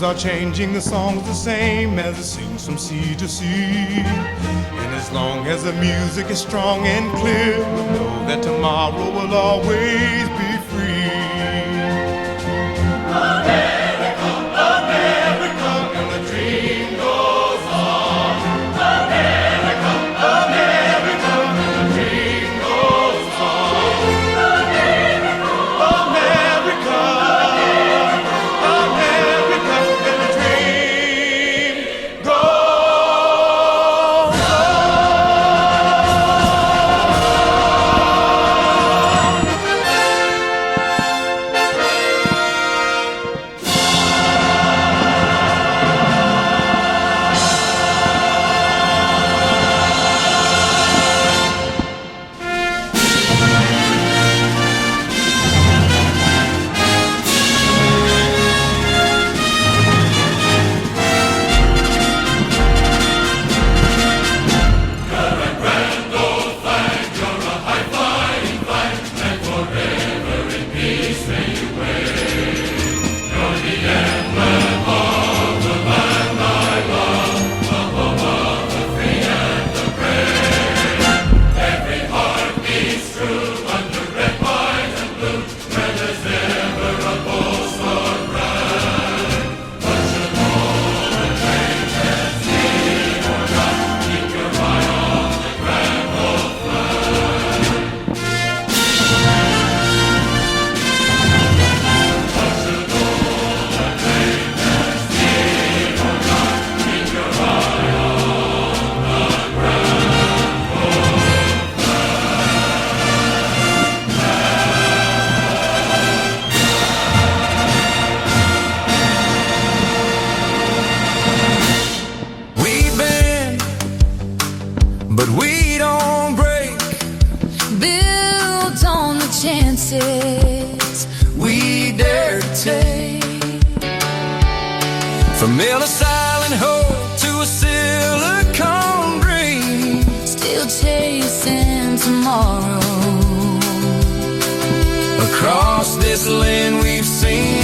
Words are changing, the song's the same as it sings from sea to sea. And as long as the music is strong and clear, we'll know that tomorrow will always be free. America, America, and the dream goes on. America, America, and the dream goes on. America, America, America, and the dream goes on. But we don't break, built on the chances we dare to take. From Mill of Silent Hope to a silicone dream, still chasing tomorrow. across this land we've seen